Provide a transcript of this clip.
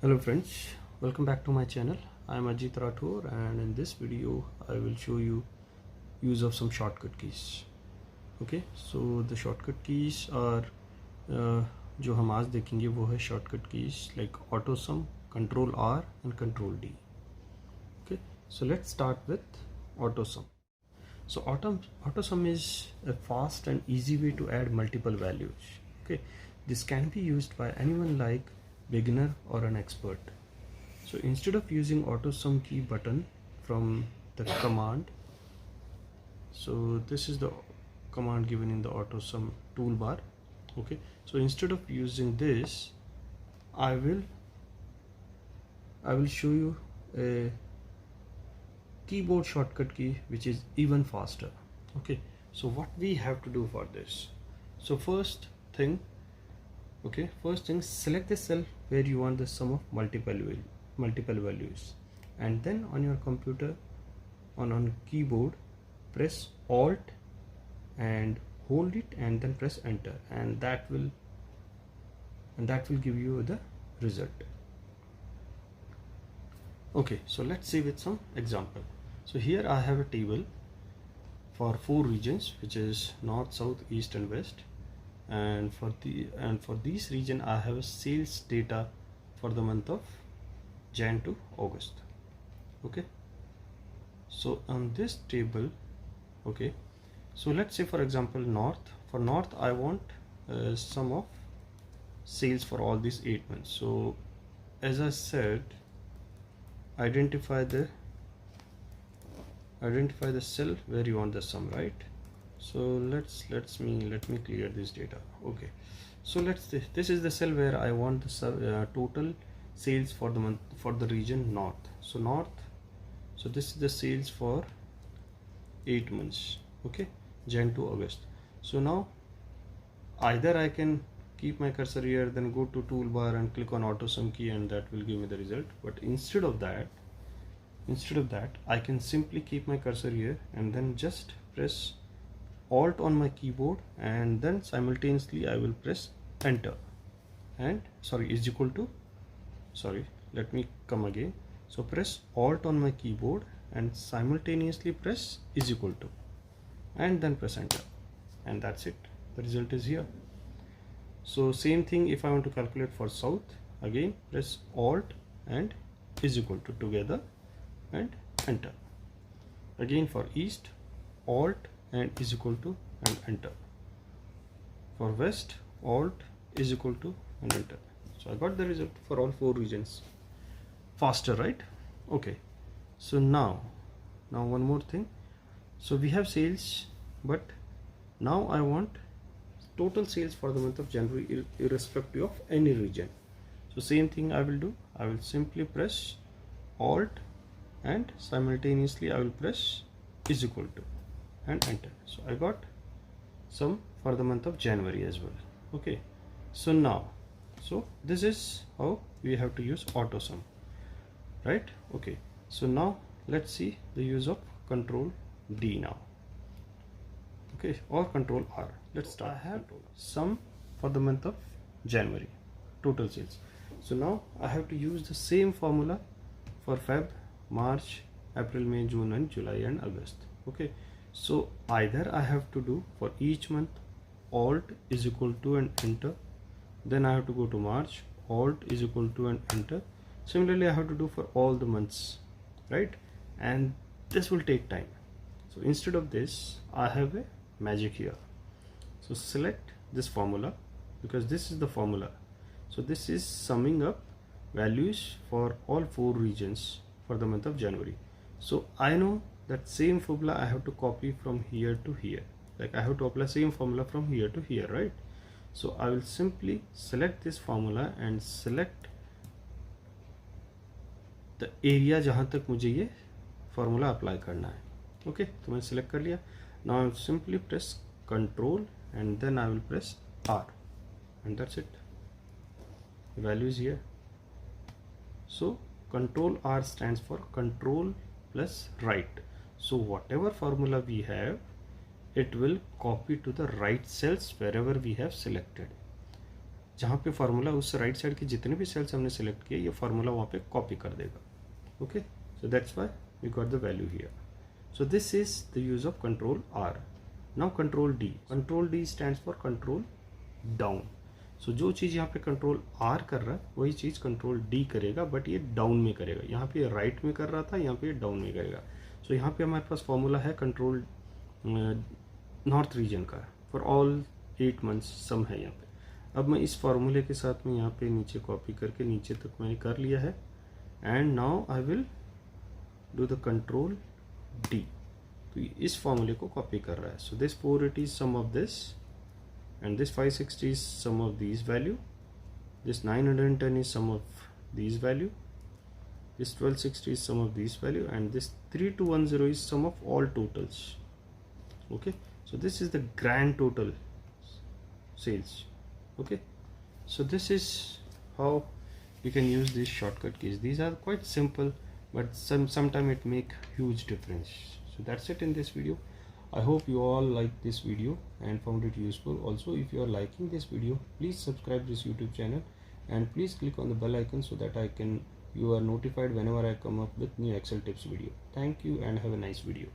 Hello friends, welcome back to my channel. I am Ajit Rathore and in this video I will show you use of some shortcut keys. Okay, so the shortcut keys are जो हम आज देखेंगे वो है shortcut keys like auto sum, Ctrl+R and Ctrl+D. Okay, so let's start with auto sum. So auto sum is a fast and easy way to add multiple values. Okay, this can be used by anyone like beginner or an expert. So instead of using auto sum key button from the command, so this is the command given in the auto sum toolbar. Okay, so instead of using this, I will show you a keyboard shortcut key which is even faster. Okay, so what we have to do for this, so first thing, select the cell where you want the sum of multiple values, and then on your computer on keyboard press Alt and hold it and then press enter, and that will give you the result. Okay, so let's see with some example. So here I have a table for 4 regions, which is north, south, east and west, and for these region I have a sales data for the month of Jan to August. Okay, so on this table, okay, so let's say for example for north I want sum of sales for all these 8 months. So as I said, identify the cell where you want the sum, right? So let me clear this data. Okay, so this is the cell where I want the total sales for the month for the region north. So this is the sales for 8 months, okay, Jan to August. So now either I can keep my cursor here, then go to toolbar and click on auto sum key, and that will give me the result. But instead of that I can simply keep my cursor here and then just press Alt on my keyboard, and then simultaneously I will press enter, and is equal to, let me come again. So press Alt on my keyboard and simultaneously press is equal to, and then press enter, and that's it. The result is here. So same thing if I want to calculate for south, again press Alt and is equal to together and enter. Again for east, Alt and is equal to and enter. For west, Alt is equal to and enter. So I got the result for all 4 regions. Faster, right? Okay, so now one more thing. So we have sales, but now I want total sales for the month of January irrespective of any region. So same thing I will do. I will simply press Alt and simultaneously I will press is equal to and enter. So I got sum for the month of January as well. Okay, so this is how we have to use auto sum, right? Okay, so now let's see the use of Ctrl+D now. Okay, or Ctrl+R. Let's start. I have sum for the month of January, total sales. So now I have to use the same formula for Feb, March, April, May, June and July and August. Okay, so either I have to do for each month Alt is equal to and enter, then I have to go to March, Alt is equal to and enter. Similarly I have to do for all the months, right? And this will take time. So instead of this I have a magic here. So select this formula, because this is the formula. So this is summing up values for all 4 regions for the month of January. So I know that same formula I have to copy from here to here, like I have to apply same formula from here to here, right? So I will simply select this formula and select the area जहाँ तक मुझे ये formula apply करना है. Okay, तो मैंने select कर लिया. Now I will simply press Ctrl and then I will press R, and that's it. The value is here. So Ctrl+R stands for Control plus right. So whatever formula we have, it will copy to the right cells wherever we have selected. जहाँ पे formula उस right side के जितने भी sales हमने select किए ये formula वहाँ पे कॉपी कर देगा. Okay, so that's why we got the value here. So this is the use of Ctrl+R. Now Ctrl+D. Ctrl+D stands for control down. So जो चीज़ यहाँ पे Ctrl+R कर रहा है वही चीज़ Ctrl+D करेगा, बट ये डाउन में करेगा. यहाँ पे राइट में कर रहा था, यहाँ पे डाउन में करेगा. सो यहाँ पे हमारे पास फॉर्मूला है कंट्रोल नॉर्थ रीजन का फॉर ऑल 8 मंथ्स सम है यहाँ पे. अब मैं इस फार्मूले के साथ में यहाँ पे नीचे कॉपी करके नीचे तक मैंने कर लिया है. And now I will do the Ctrl+D. तो इस फार्मूले को कॉपी कर रहा है. So this 480 is sum of this, and this 560 is sum of these value, this 910 is sum of these value, this 1260 is sum of these value, and this 3210 is sum of all totals. Okay, so this is the grand total sales. Okay, so this is how you can use these shortcut keys. These are quite simple, but sometimes it make huge difference. So that's it in this video. I hope you all like this video and found it useful. Also, if you are liking this video, please subscribe this YouTube channel and please click on the bell icon so that you are notified whenever I come up with new Excel tips video. Thank you and have a nice video.